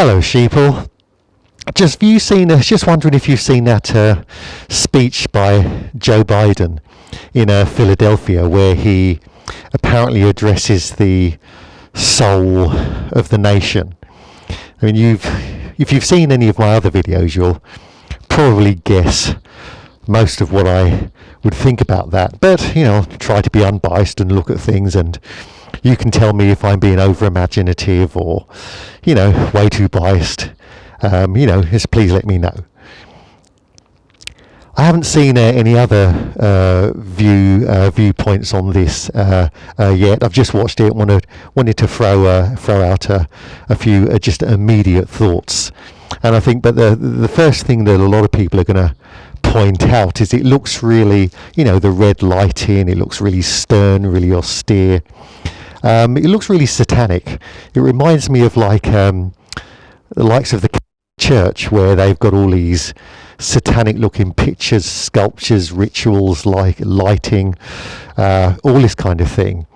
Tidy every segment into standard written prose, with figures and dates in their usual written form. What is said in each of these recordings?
Hello, sheeple. Just wondering if you've seen that speech by Joe Biden in Philadelphia, where he apparently addresses the soul of the nation. I mean, if you've seen any of my other videos, you'll probably guess most of what I would think about that. But, try to be unbiased and look at things, and you can tell me if I'm being over-imaginative or, way too biased. Just please let me know. I haven't seen any other viewpoints on this yet. I've just watched it. Wanted to throw out a few just immediate thoughts. And I think, but the first thing that a lot of people are going to point out is it looks really, the red lighting. It looks really stern, really austere. It looks really satanic. It reminds me of the likes of the church, where they've got all these satanic looking pictures, sculptures, rituals, like lighting, all this kind of thing.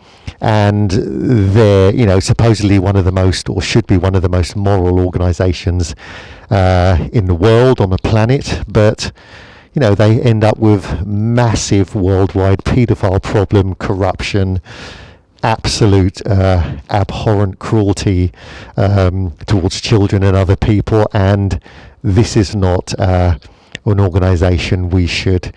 And they're, supposedly one of the most, or should be one of the most moral organizations in the world, on the planet. But they end up with massive worldwide paedophile problem, corruption, absolute abhorrent cruelty towards children and other people. And this is not an organization we should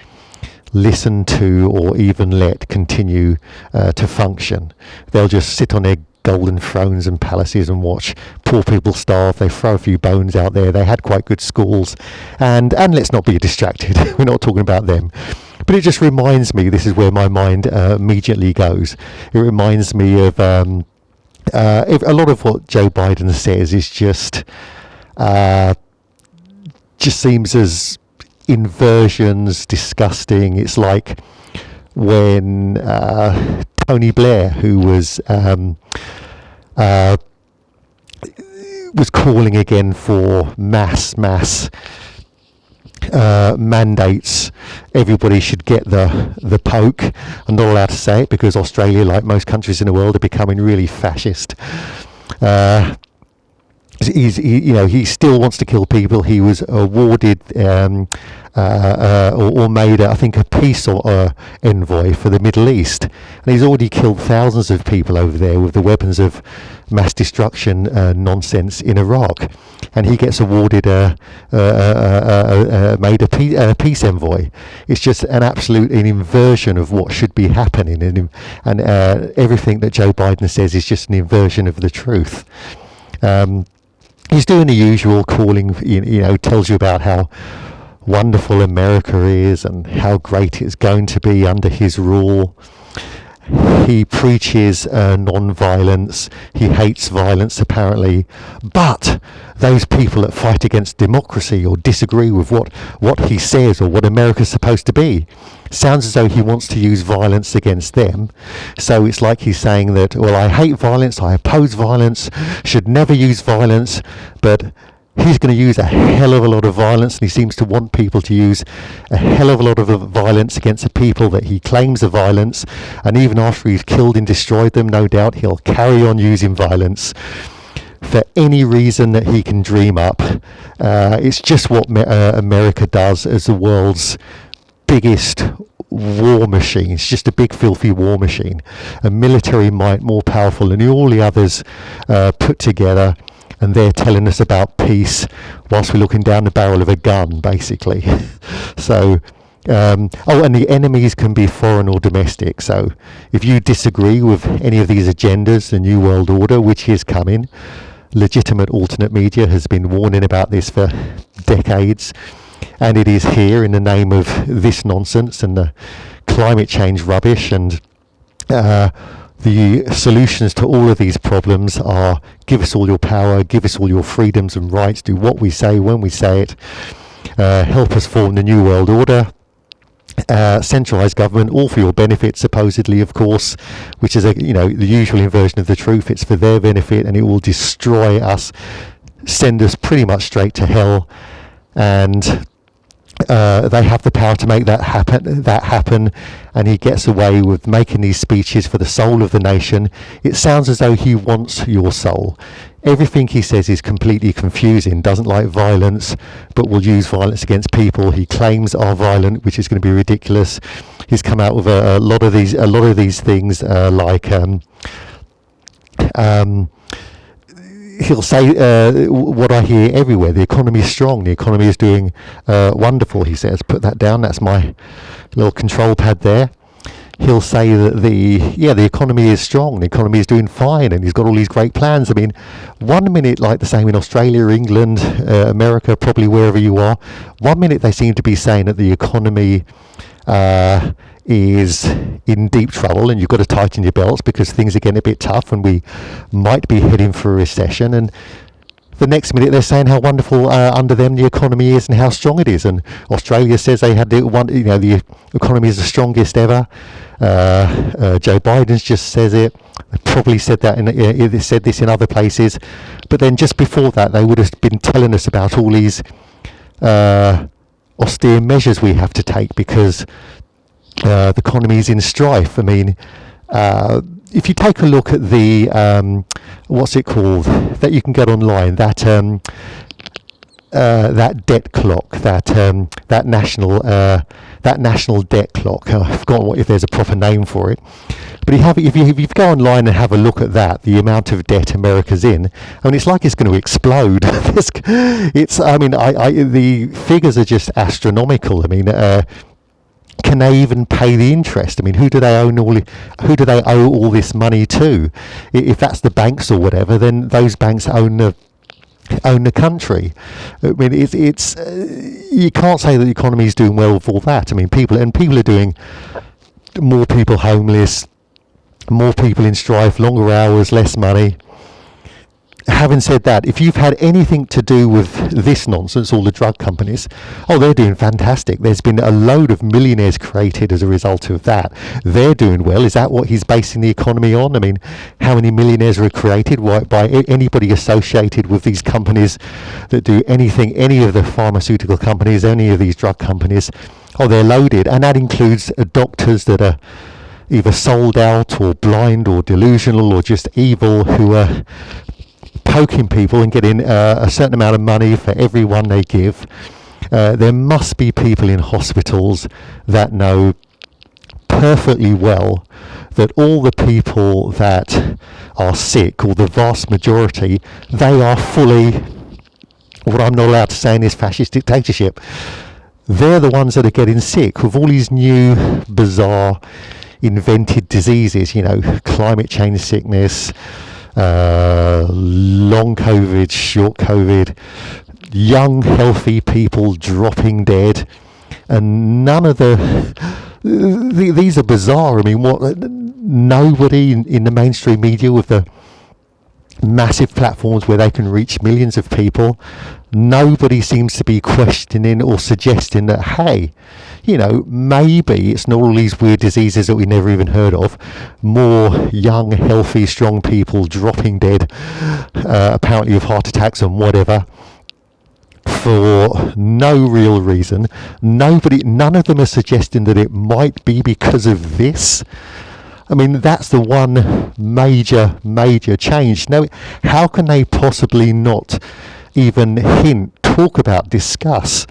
listen to or even let continue to function. They'll just sit on their golden thrones and palaces and watch poor people starve. They throw a few bones out there. They had quite good schools, and let's not be distracted. We're not talking about them. But it just reminds me, this is where my mind immediately goes. It reminds me of a lot of what Joe Biden says is just seems as inversions, disgusting. It's like when Tony Blair, who was calling again for mass mandates. Everybody should get the poke. I'm not allowed to say it because Australia, like most countries in the world, are becoming really fascist. He still wants to kill people. He was awarded or made, I think, a peace envoy for the Middle East, and he's already killed thousands of people over there with the weapons of mass destruction nonsense in Iraq. And he gets awarded made a peace envoy. It's just an inversion of what should be happening, and everything that Joe Biden says is just an inversion of the truth. He's doing the usual, calling, tells you about how wonderful America is and how great it's going to be under his rule. He preaches non-violence. He hates violence, apparently. But those people that fight against democracy or disagree with what he says or what America's supposed to be, sounds as though he wants to use violence against them. So it's like he's saying that, well, I hate violence, I oppose violence, should never use violence, but he's going to use a hell of a lot of violence, and he seems to want people to use a hell of a lot of violence against the people that he claims are violence. And even after he's killed and destroyed them, no doubt he'll carry on using violence for any reason that he can dream up. It's just what America does as the world's biggest war machine. It's just a big filthy war machine, a military might more powerful than all the others put together. And they're telling us about peace whilst we're looking down the barrel of a gun, basically. So, and the enemies can be foreign or domestic. So if you disagree with any of these agendas, the New World Order, which is coming, legitimate alternate media has been warning about this for decades. And it is here in the name of this nonsense and the climate change rubbish. And the solutions to all of these problems are: give us all your power, give us all your freedoms and rights, do what we say when we say it, help us form the New World Order, centralised government, all for your benefit, supposedly, of course, which is the usual inversion of the truth. It's for their benefit, and it will destroy us, send us pretty much straight to hell. And they have the power to make that happen, and he gets away with making these speeches for the soul of the nation. It sounds as though he wants your soul. Everything he says is completely confusing, doesn't like violence, but will use violence against people he claims are violent, which is going to be ridiculous. He's come out with a lot of these things, like he'll say what I hear everywhere: the economy is strong, the economy is doing wonderful. He says, put that down. That's my little control pad there. He'll say that the economy is strong, the economy is doing fine, and he's got all these great plans. I mean, one minute, like the same in Australia, England, America, probably wherever you are, one minute they seem to be saying that the economy is in deep trouble and you've got to tighten your belts because things are getting a bit tough and we might be heading for a recession, and the next minute they're saying how wonderful under them the economy is and how strong it is. And Australia says they had the economy is the strongest ever. Joe Biden's just says it. They probably said that they said this in other places, but then just before that they would have been telling us about all these austere measures we have to take because the economy is in strife. I mean, if you take a look at the what's it called that you can get online, that debt clock, that national debt clock. I've forgotten if there's a proper name for it. But if you go online and have a look at that, the amount of debt America's in, I mean, it's like it's going to explode. The figures are just astronomical. I mean, can they even pay the interest? I mean, who do they owe all this money to? If that's the banks or whatever, then those banks own the country. I mean, it's you can't say that the economy is doing well with all that. I mean, people are doing more people homeless, more people in strife, longer hours, less money. Having said that, if you've had anything to do with this nonsense, all the drug companies, they're doing fantastic. There's been a load of millionaires created as a result of that. They're doing well. Is that what he's basing the economy on? I mean, how many millionaires are created by anybody associated with these companies that do anything, any of the pharmaceutical companies, any of these drug companies? They're loaded. And that includes doctors that are either sold out or blind or delusional or just evil, who are poking people and getting a certain amount of money for every one they give. There must be people in hospitals that know perfectly well that all the people that are sick, or the vast majority, they are fully, what I'm not allowed to say in this fascist dictatorship, they're the ones that are getting sick with all these new bizarre invented diseases, climate change sickness, long COVID, short COVID, young healthy people dropping dead, and none of these are bizarre. I mean, nobody in the mainstream media with the massive platforms where they can reach millions of people, nobody seems to be questioning or suggesting that, hey, maybe it's not all these weird diseases that we never even heard of. More young, healthy, strong people dropping dead, apparently of heart attacks and whatever, for no real reason. None of them are suggesting that it might be because of this. I mean, that's the one major change. Now, how can they possibly not even talk about, discuss?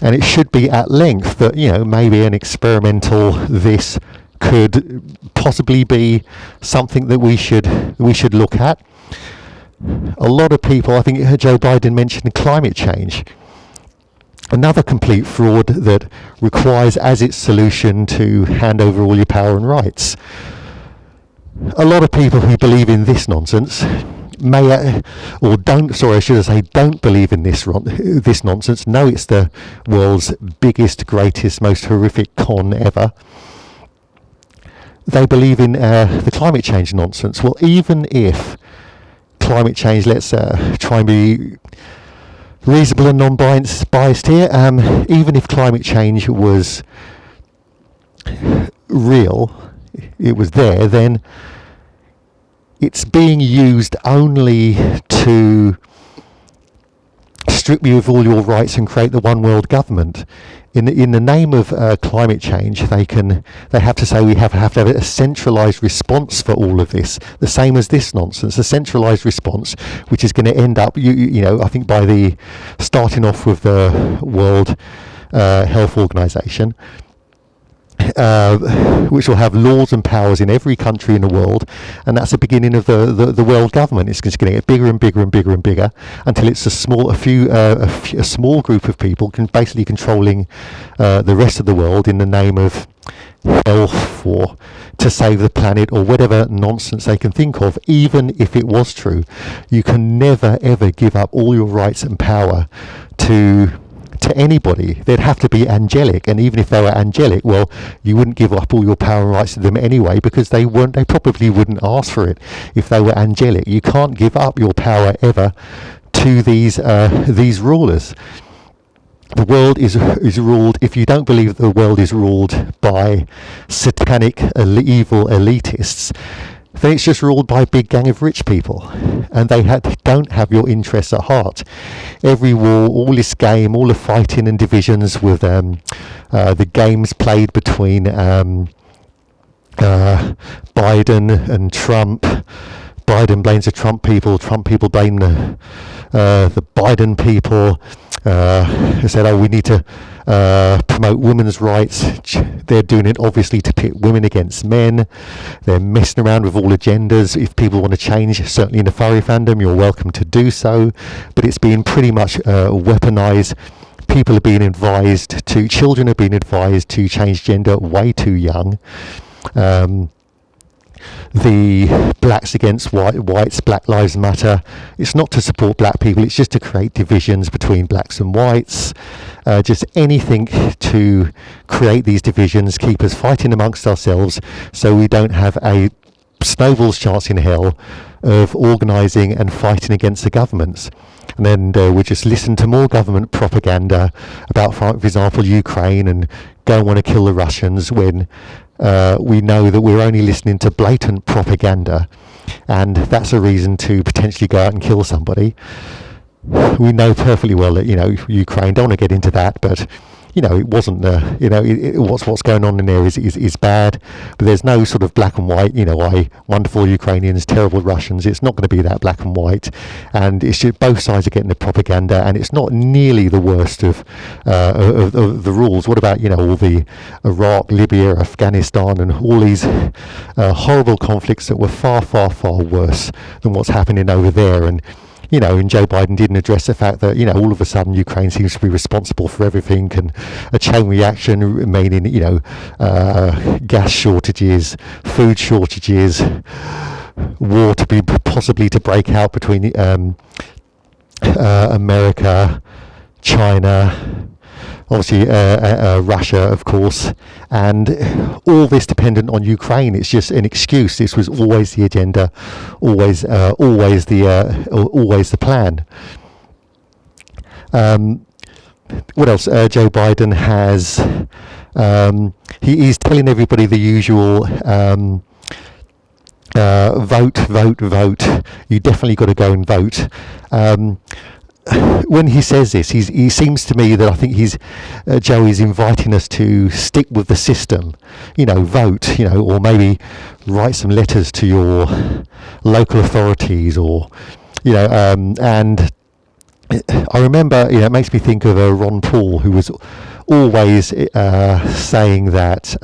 And it should be at length that, maybe an experimental this could possibly be something that we should look at. A lot of people, I think Joe Biden mentioned climate change. Another complete fraud that requires as its solution to hand over all your power and rights. A lot of people who believe in this nonsense don't believe in this nonsense. No, it's the world's biggest, greatest, most horrific con ever. They believe in the climate change nonsense. Well, even if climate change, let's try and be reasonable and non-biased here, even if climate change was real, it was there, then it's being used only to strip you of all your rights and create the one world government. In the name of climate change, they have to say we have to have a centralised response for all of this, the same as this nonsense, a centralised response, which is going to end up, I think by the starting off with the World Health Organization, which will have laws and powers in every country in the world, and that's the beginning of the world government. It's just going to get bigger and bigger and bigger and bigger until it's a small group of people basically controlling the rest of the world in the name of health or to save the planet or whatever nonsense they can think of. Even if it was true, you can never ever give up all your rights and power to anybody. They'd have to be angelic, and even if they were angelic, well, you wouldn't give up all your power and rights to them anyway, because they probably wouldn't ask for it if they were angelic. You can't give up your power ever to these rulers. The world is ruled, if you don't believe the world is ruled by satanic evil elitists, then it's just ruled by a big gang of rich people, and they don't have your interests at heart. Every war, all this game, all the fighting and divisions with the games played between Biden and Trump. Biden blames the Trump people blame the Biden people. They said, we need to promote women's rights. They're doing it obviously to pit women against men. They're messing around with all agendas. If people want to change, certainly in the furry fandom, you're welcome to do so. But it's being pretty much weaponized. Children are being advised to change gender way too young. The blacks against whites, Black Lives Matter, it's not to support black people, it's just to create divisions between blacks and whites, just anything to create these divisions, keep us fighting amongst ourselves so we don't have a snowball's chance in hell of organising and fighting against the governments. And then we just listen to more government propaganda about, for example, Ukraine, and go and want to kill the Russians when we know that we're only listening to blatant propaganda, and that's a reason to potentially go out and kill somebody. We know perfectly well that, Ukraine, don't want to get into that, but it wasn't what's going on in there is bad, but there's no sort of black and white, wonderful Ukrainians, terrible Russians. It's not going to be that black and white, and it's just both sides are getting the propaganda, and it's not nearly the worst of the rules. What about, all the Iraq, Libya, Afghanistan, and all these horrible conflicts that were far, far, far worse than what's happening over there? And and Joe Biden didn't address the fact that, all of a sudden Ukraine seems to be responsible for everything, and a chain reaction, meaning, gas shortages, food shortages, war to be possibly to break out between America, China, obviously Russia, of course, and all this dependent on Ukraine. It's just an excuse. This was always the agenda, always the plan. What else? Joe Biden has he's telling everybody the usual. Vote. You definitely got to go and vote. When he says this, he seems to me that I think Joe is inviting us to stick with the system, vote, or maybe write some letters to your local authorities, or, and I remember, it makes me think of Ron Paul, who was always saying that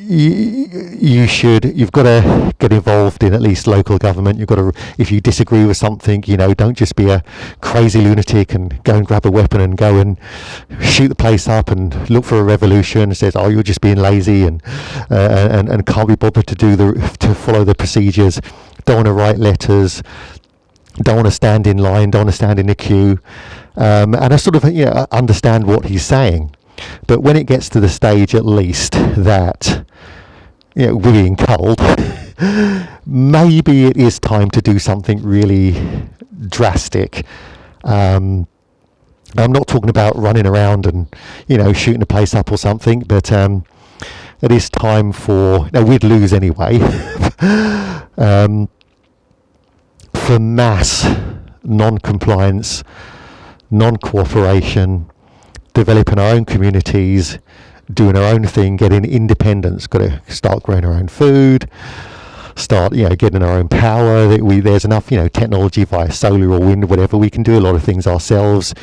you've got to get involved in at least local government. You've got to, if you disagree with something, don't just be a crazy lunatic and go and grab a weapon and go and shoot the place up and look for a revolution. And says, you're just being lazy and can't be bothered to follow the procedures. Don't want to write letters. Don't want to stand in line. Don't want to stand in the queue. And I sort of understand what he's saying. But when it gets to the stage, at least, that we're being culled, maybe it is time to do something really drastic. I'm not talking about running around and shooting the place up or something, but it is time for. Now, we'd lose anyway. For mass non-compliance, non-cooperation, developing our own communities, doing our own thing, getting independence. Got to start growing our own food, start getting our own power. There's enough technology via solar or wind, whatever. We can do a lot of things ourselves.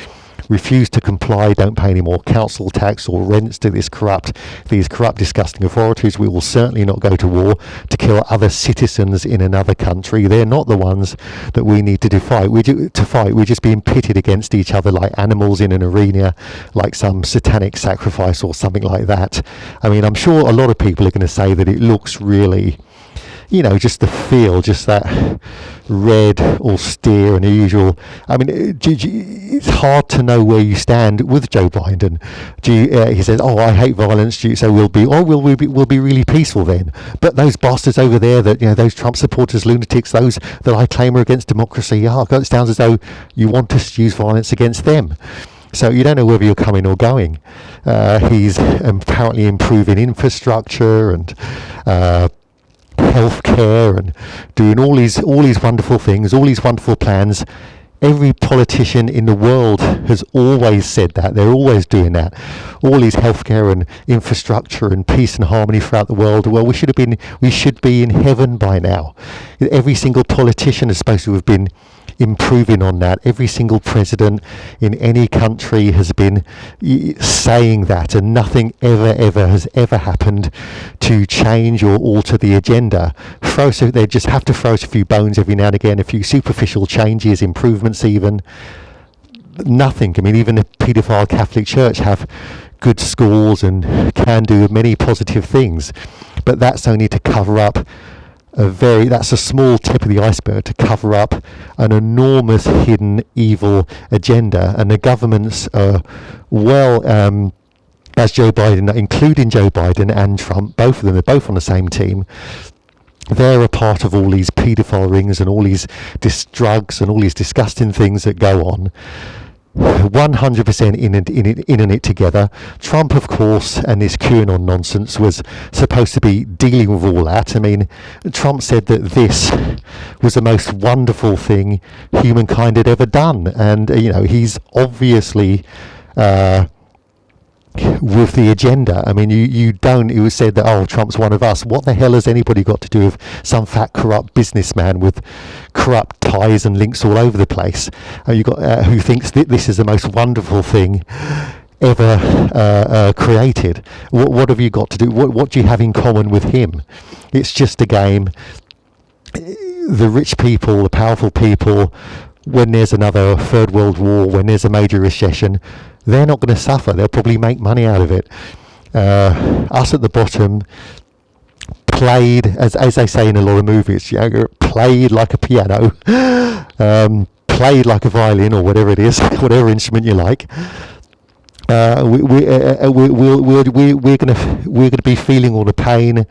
Refuse to comply, don't pay any more council tax or rents to these corrupt, disgusting authorities. We will certainly not go to war to kill other citizens in another country. They're not the ones that we need to fight. We're just being pitted against each other like animals in an arena, like some satanic sacrifice or something like that. I mean, I'm sure a lot of people are going to say that it looks really, just the feel, just that red, austere, and usual. I mean, it's hard to know where you stand with Joe Biden. He says, "Oh, I hate violence," so we'll be really peaceful then. But those bastards over there, those Trump supporters, lunatics, those that I claim are against democracy, it sounds as though you want us to use violence against them. So you don't know whether you're coming or going. He's apparently improving infrastructure and healthcare and doing all these wonderful things, all these wonderful plans. Every politician in the world has always said that. They're always doing that. All these healthcare and infrastructure and peace and harmony throughout the world. Well, we should be in heaven by now. Every single politician is supposed to have been improving on that. Every single president in any country has been saying that, and nothing ever has happened to change or alter the agenda. They just have to throw us a few bones every now and again, a few superficial changes, improvements even. Nothing. I mean, even the paedophile Catholic Church have good schools and can do many positive things, but that's only to cover up that's a small tip of the iceberg to cover up an enormous hidden evil agenda. And the governments are as Joe Biden, including Joe Biden and Trump, both of them, they're both on the same team. They're a part of all these paedophile rings and all these drugs and all these disgusting things that go on. 100% in it together. Trump, of course, and this QAnon nonsense was supposed to be dealing with all that. I mean, Trump said that this was the most wonderful thing humankind had ever done, and he's obviously with the agenda. I mean, it was said that, Trump's one of us. What the hell has anybody got to do with some fat corrupt businessman with corrupt ties and links all over the place? Who thinks that this is the most wonderful thing ever created? What have you got to do? What do you have in common with him? It's just a game. The rich people, the powerful people, when there's another third world war, when there's a major recession, they're not going to suffer. They'll probably make money out of it. Us at the bottom, played, as they say in a lot of movies, played like a piano, played like a violin or whatever it is, whatever instrument you like. We're going to be feeling all the pain.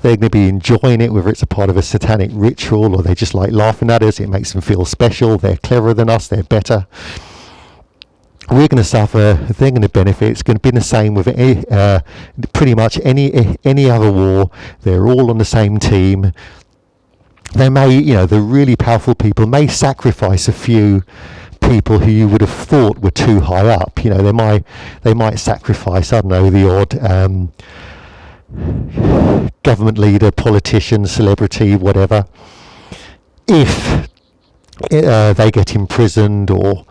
They're going to be enjoying it, whether it's a part of a satanic ritual or they just like laughing at us. It makes them feel special. They're cleverer than us. They're better. We're going to suffer. They're going to benefit. It's going to be the same with pretty much any other war. They're all on the same team. They may, the really powerful people may sacrifice a few people who you would have thought were too high up. They might sacrifice, I don't know, the odd government leader, politician, celebrity, whatever. If they get imprisoned or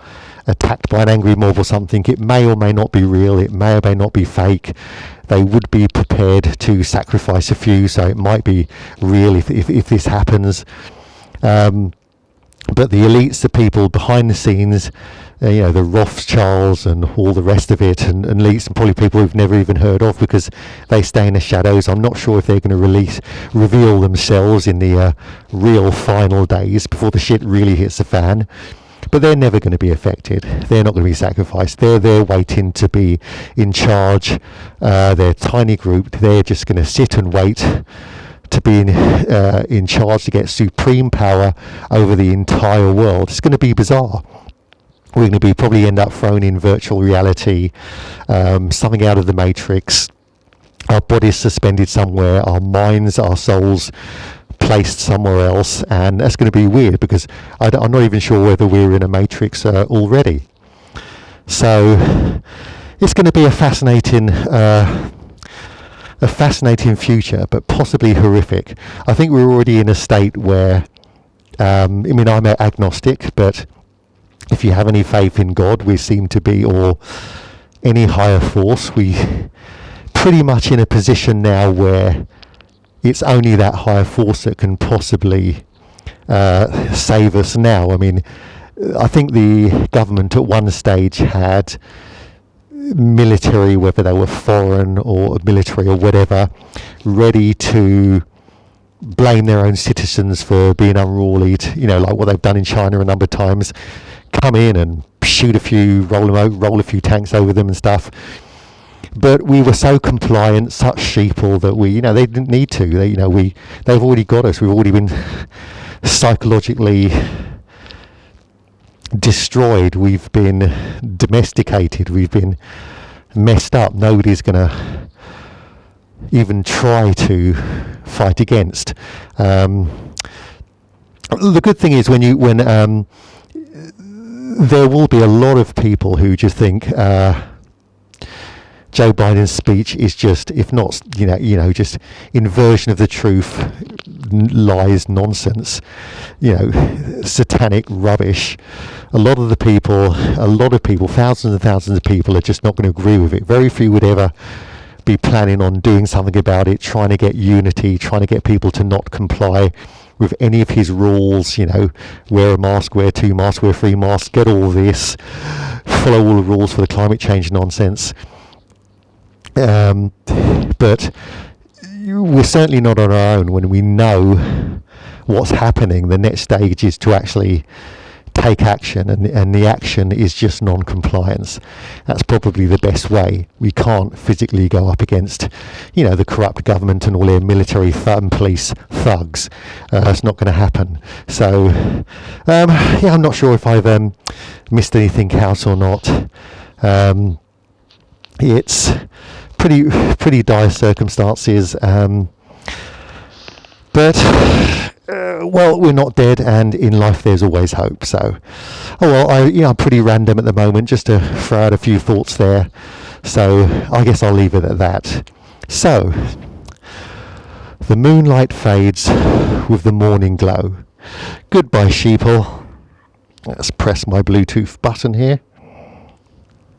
attacked by an angry mob or something, it may or may not be real, it may or may not be fake. They would be prepared to sacrifice a few, so it might be real if this happens. But the elites, the people behind the scenes, the Rothschilds and all the rest of it, and elites and probably people we've never even heard of because they stay in the shadows. I'm not sure if they're going to reveal themselves in the real final days before the shit really hits the fan. But they're never going to be affected. They're not going to be sacrificed. They're there waiting to be in charge. They're a tiny group. They're just going to sit and wait to be in charge, to get supreme power over the entire world. It's going to be bizarre. We're going to probably end up thrown in virtual reality, something out of the Matrix. Our bodies suspended somewhere. Our minds, our souls placed somewhere else, and that's going to be weird because I'm not even sure whether we're in a matrix already. So it's going to be a fascinating future, but possibly horrific. I think we're already in a state where, I mean, I'm agnostic, but if you have any faith in God, we seem to be, or any higher force, we pretty much in a position now where it's only that higher force that can possibly save us now. I mean, I think the government at one stage had military, whether they were foreign or military or whatever, ready to blame their own citizens for being unruly, like what they've done in China a number of times, come in and shoot a few, roll a few tanks over them and stuff. But we were so compliant, such sheeple, that they didn't need to. They've already got us. We've already been psychologically destroyed. We've been domesticated. We've been messed up. Nobody's going to even try to fight against. The good thing is when there will be a lot of people who just think Joe Biden's speech is just, if not, just inversion of the truth, lies, nonsense, satanic rubbish. A lot of people, thousands and thousands of people are just not going to agree with it. Very few would ever be planning on doing something about it, trying to get unity, trying to get people to not comply with any of his rules, wear a mask, wear 2 masks, wear 3 masks, get all this, follow all the rules for the climate change nonsense. But we're certainly not on our own when we know what's happening. The next stage is to actually take action, and the action is just non-compliance. That's probably the best way. We can't physically go up against, the corrupt government and all their military and police thugs. It's not going to happen. So, I'm not sure if I've missed anything out or not. It's pretty dire circumstances, but we're not dead, and in life there's always hope. So, I'm pretty random at the moment, just to throw out a few thoughts there. So I guess I'll leave it at that. So, the moonlight fades with the morning glow. Goodbye, sheeple. Let's press my Bluetooth button here.